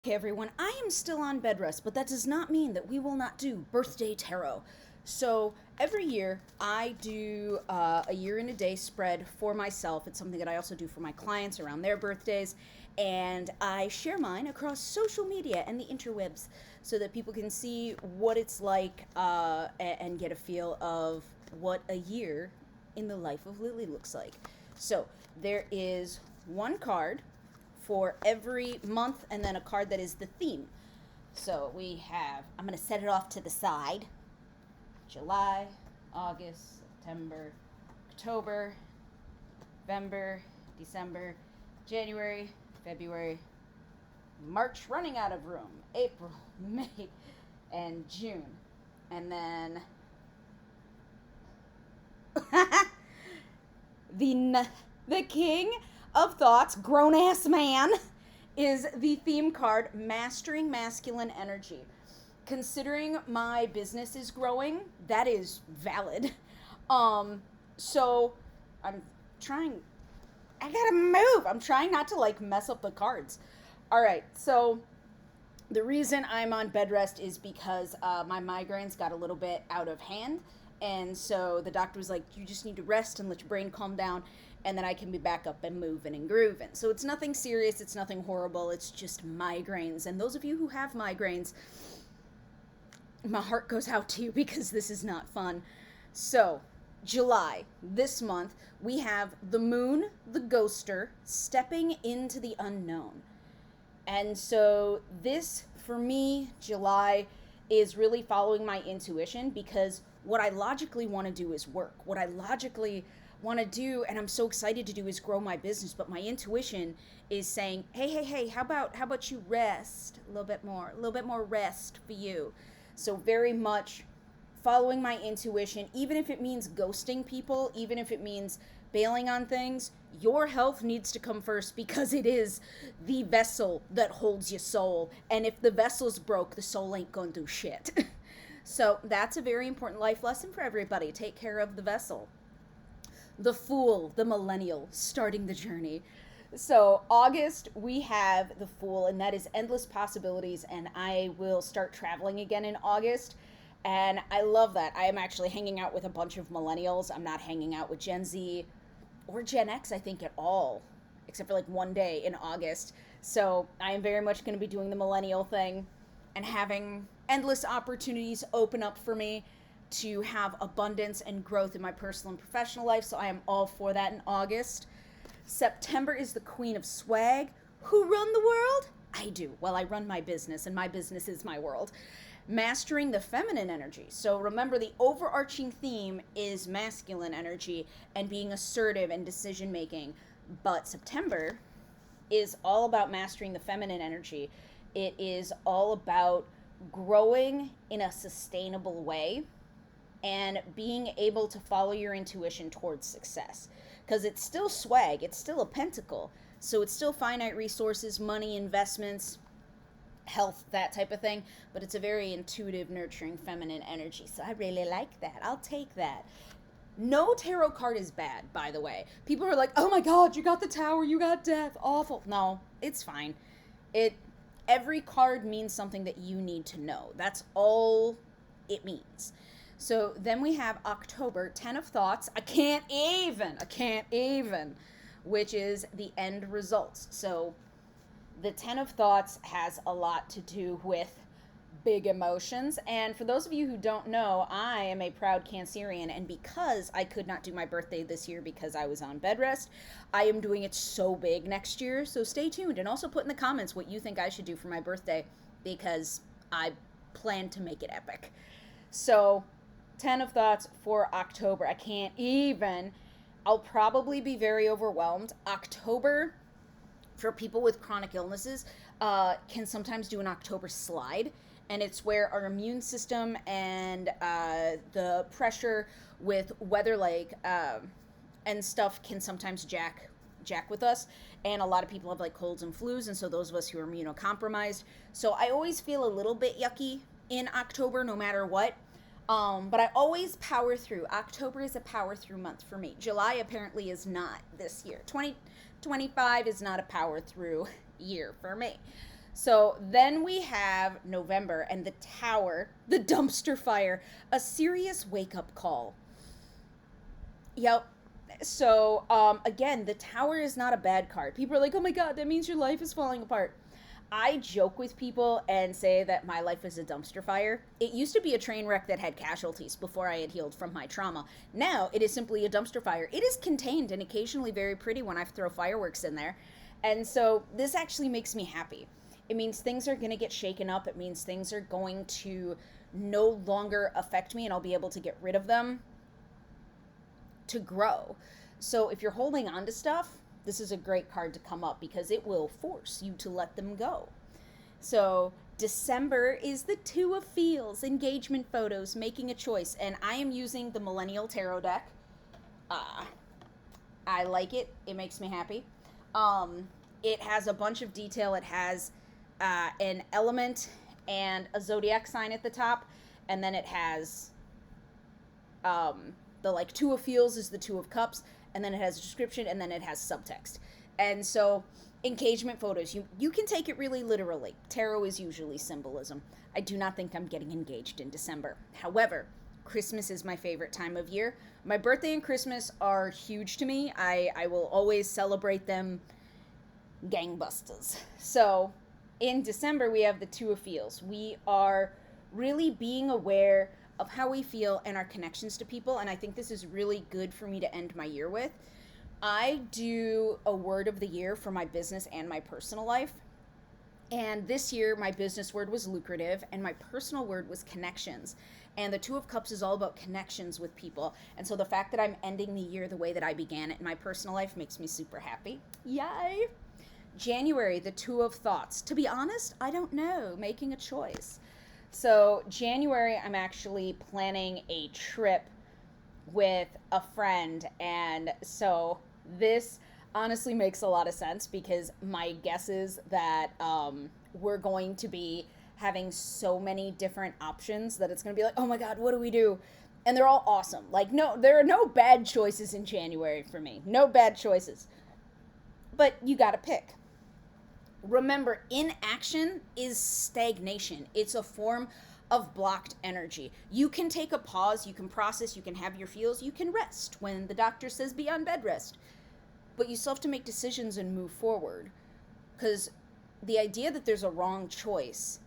Hey everyone, I am still on bed rest, but that does not mean that we will not do birthday tarot. So every year I do a year in a day spread for myself. It's something that I also do for my clients around their birthdays, and I share mine across social media and the interwebs so that people can see what it's like and get a feel of what a year in the life of Lily looks like. So there is one card for every month and then a card that is the theme. So we have, I'm going to set it off to the side: July, August, September, October, November, December, January, February, March, running out of room, April, May, and June. And then the King of Thoughts, grown ass man, is the theme card, Mastering Masculine Energy. Considering my business is growing, that is valid. So I'm trying, I gotta move. I'm trying not to mess up the cards. All right, so the reason I'm on bed rest is because my migraines got a little bit out of hand. And so the doctor was like, you just need to rest and let your brain calm down, and then I can be back up and moving and grooving. So it's nothing serious, it's nothing horrible, it's just migraines. And those of you who have migraines, my heart goes out to you because this is not fun. So, July, this month, we have the moon, the ghoster, stepping into the unknown. And so this, for me, July, is really following my intuition, because what I logically want to do is work. What I logically want to do, and I'm so excited to do, is grow my business. But my intuition is saying, hey, how about you rest a little bit more rest for you. So very much following my intuition, even if it means ghosting people, even if it means bailing on things. Your health needs to come first, because it is the vessel that holds your soul. And if the vessel's broke, the soul ain't gonna do shit. So that's a very important life lesson for everybody. Take care of the vessel. The Fool, the millennial, starting the journey. So August, we have the Fool, and that is endless possibilities, and I will start traveling again in August. And I love that. I am actually hanging out with a bunch of millennials. I'm not hanging out with Gen Z or Gen X, I think, at all, except for one day in August. So I am very much going to be doing the millennial thing and having endless opportunities open up for me to have abundance and growth in my personal and professional life. So I am all for that in August. September is the Queen of Swag. Who run the world? I do. Well, I run my business, and my business is my world. Mastering the feminine energy. So remember, the overarching theme is masculine energy and being assertive and decision making. But September is all about mastering the feminine energy. It is all about growing in a sustainable way and being able to follow your intuition towards success. Because it's still swag, it's still a pentacle. So it's still finite resources, money, investments, health, that type of thing. But it's a very intuitive, nurturing, feminine energy. So I really like that. I'll take that. No tarot card is bad, by the way. People are like, oh my god, you got the Tower, you got Death, awful. No, it's fine. Every card means something that you need to know. That's all it means. So then we have October, 10 of Thoughts. I can't even, which is the end results. So the 10 of Thoughts has a lot to do with big emotions. And for those of you who don't know, I am a proud Cancerian, and because I could not do my birthday this year because I was on bed rest, I am doing it so big next year. So stay tuned, and also put in the comments what you think I should do for my birthday, because I plan to make it epic. So 10 of Thoughts for October. I can't even. I'll probably be very overwhelmed. October, for people with chronic illnesses, can sometimes do an October slide. And it's where our immune system and the pressure with weather and stuff can sometimes jack with us. And a lot of people have colds and flus, and so those of us who are immunocompromised. So I always feel a little bit yucky in October, no matter what. But I always power through. October is a power through month for me. July apparently is not this year. 2025 is not a power through year for me. So then we have November and the Tower, the dumpster fire, a serious wake up call. Yep. So again, the Tower is not a bad card. People are like, oh my God, that means your life is falling apart. I joke with people and say that my life is a dumpster fire. It used to be a train wreck that had casualties before I had healed from my trauma. Now it is simply a dumpster fire. It is contained and occasionally very pretty when I throw fireworks in there. And so this actually makes me happy. It means things are going to get shaken up. It means things are going to no longer affect me and I'll be able to get rid of them to grow. So if you're holding on to stuff, this is a great card to come up because it will force you to let them go. So December is the Two of Feels, engagement photos, making a choice. And I am using the Millennial Tarot deck. I like it. It makes me happy. It has a bunch of detail. It has an element and a zodiac sign at the top. And then it has the like Two of Feels is the Two of Cups, and then it has a description, and then it has subtext. And so engagement photos, you can take it really literally. Tarot is usually symbolism. I do not think I'm getting engaged in December. However, Christmas is my favorite time of year. My birthday and Christmas are huge to me. I will always celebrate them gangbusters. So in December, we have the Two of Feels. We are really being aware of how we feel and our connections to people, and I think this is really good for me to end my year with. I do a word of the year for my business and my personal life, and this year my business word was lucrative and my personal word was connections. And the Two of Cups is all about connections with people, and so the fact that I'm ending the year the way that I began it in my personal life makes me super happy. Yay! January, the Two of Thoughts. To be honest, I don't know, making a choice. So January, I'm actually planning a trip with a friend, and so this honestly makes a lot of sense because my guess is that we're going to be having so many different options that it's going to be like, oh my God, what do we do? And they're all awesome. Like, no, there are no bad choices in January for me. No bad choices. But you got to pick. Remember, inaction is stagnation. It's a form of blocked energy. You can take a pause, you can process, you can have your feels, you can rest when the doctor says be on bed rest. But you still have to make decisions and move forward. Because the idea that there's a wrong choice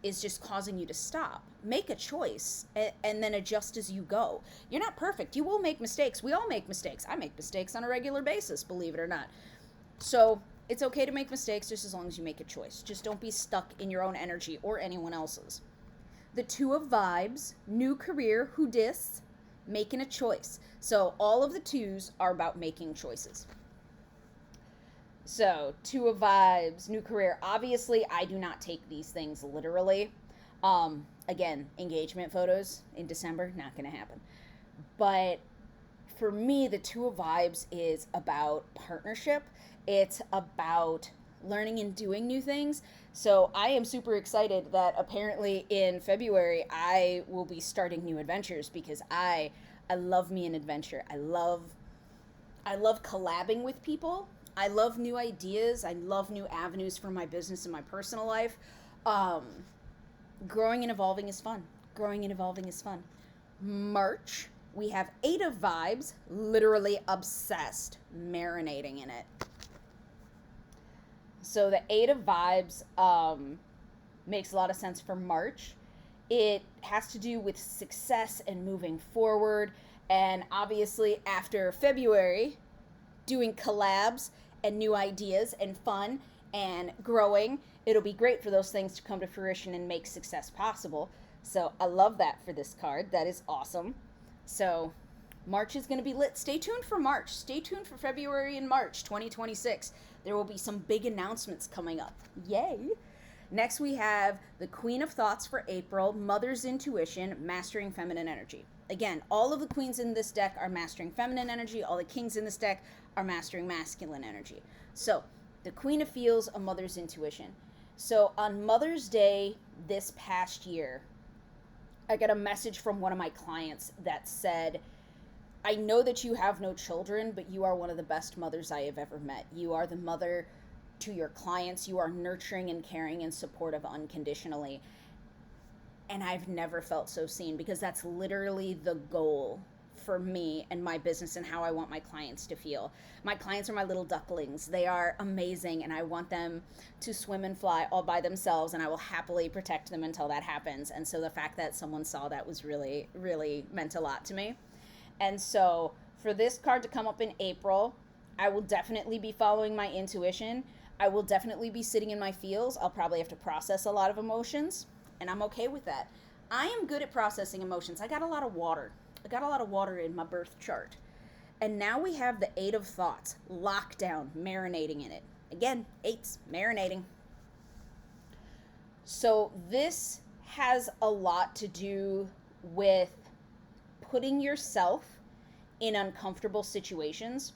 is just causing you to stop. Make a choice and then adjust as you go. You're not perfect. You will make mistakes. We all make mistakes. I make mistakes on a regular basis, believe it or not. So it's okay to make mistakes just as long as you make a choice. Just don't be stuck in your own energy or anyone else's. The Two of Vibes, new career, who dis, making a choice. So all of the twos are about making choices. So Two of Vibes, new career. Obviously, I do not take these things literally. Again, engagement photos in December, not going to happen. But for me, the Two of Vibes is about partnership. It's about learning and doing new things. So I am super excited that apparently in February I will be starting new adventures because I love me an adventure. I love collabing with people. I love new ideas. I love new avenues for my business and my personal life. Growing and evolving is fun. Growing and evolving is fun. March, we have Eight of Vibes, literally obsessed, marinating in it. So the Eight of Vibes makes a lot of sense for March. It has to do with success and moving forward. And obviously after February, doing collabs and new ideas and fun and growing, it'll be great for those things to come to fruition and make success possible. So I love that for this card. That is awesome. So March is going to be lit. Stay tuned for March. Stay tuned for February and March 2026. There will be some big announcements coming up. Yay! Next we have the Queen of Thoughts for April, Mother's Intuition, Mastering Feminine Energy. Again, all of the queens in this deck are mastering feminine energy. All the kings in this deck are mastering masculine energy. So the Queen of Feels, a Mother's Intuition. So on Mother's Day this past year, I got a message from one of my clients that said, I know that you have no children, but you are one of the best mothers I have ever met. You are the mother to your clients, you are nurturing and caring and supportive unconditionally. And I've never felt so seen, because that's literally the goal for me and my business and how I want my clients to feel. My clients are my little ducklings. They are amazing, and I want them to swim and fly all by themselves, and I will happily protect them until that happens. And so the fact that someone saw that was really, really meant a lot to me. And so for this card to come up in April, I will definitely be following my intuition. I will definitely be sitting in my feels. I'll probably have to process a lot of emotions, and I'm okay with that. I am good at processing emotions. I got a lot of water. I got a lot of water in my birth chart. And now we have the 8 of thoughts, lockdown, marinating in it. Again, 8s, marinating. So this has a lot to do with putting yourself in uncomfortable situations.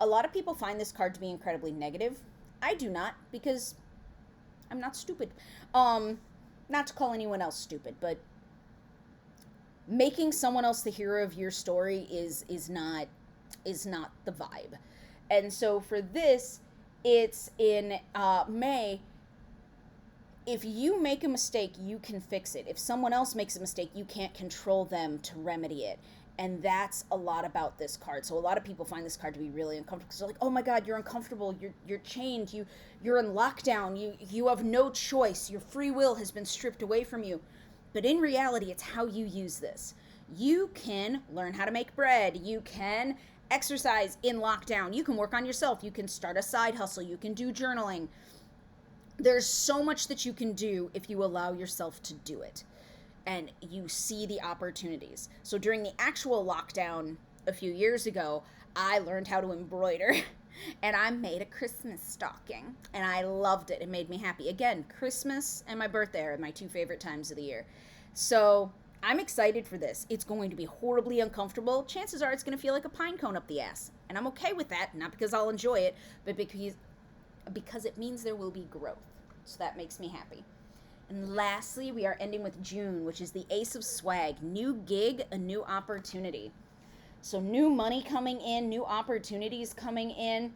A lot of people find this card to be incredibly negative. I do not, because I'm not stupid. Not to call anyone else stupid, but making someone else the hero of your story is not the vibe. And so for this, it's in May. If you make a mistake, you can fix it. If someone else makes a mistake, you can't control them to remedy it. And that's a lot about this card. So a lot of people find this card to be really uncomfortable, because they're like, oh my God, you're uncomfortable, you're chained, you're in lockdown, you have no choice, your free will has been stripped away from you. But in reality, it's how you use this. You can learn how to make bread, you can exercise in lockdown, you can work on yourself, you can start a side hustle, you can do journaling. There's so much that you can do if you allow yourself to do it and you see the opportunities. So during the actual lockdown a few years ago, I learned how to embroider and I made a Christmas stocking and I loved it. It made me happy. Again, Christmas and my birthday are my 2 favorite times of the year. So I'm excited for this. It's going to be horribly uncomfortable. Chances are it's going to feel like a pine cone up the ass. And I'm okay with that, not because I'll enjoy it, but because it means there will be growth. So that makes me happy. And lastly, we are ending with June, which is the Ace of Swag. New gig, a new opportunity. So new money coming in, new opportunities coming in,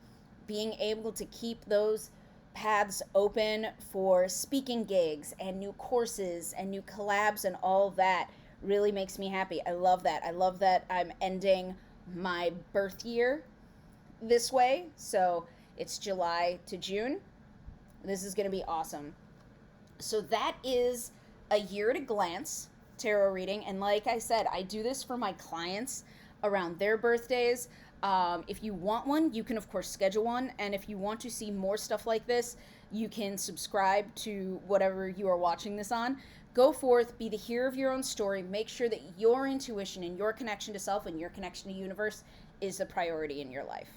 being able to keep those paths open for speaking gigs and new courses and new collabs and all that really makes me happy. I love that. I love that I'm ending my birth year this way. So it's July to June. This is going to be awesome. So that is a year at a glance tarot reading. And like I said, I do this for my clients around their birthdays. If you want one, you can of course schedule one. And if you want to see more stuff like this, you can subscribe to whatever you are watching this on. Go forth, be the hero of your own story. Make sure that your intuition and your connection to self and your connection to universe is the priority in your life.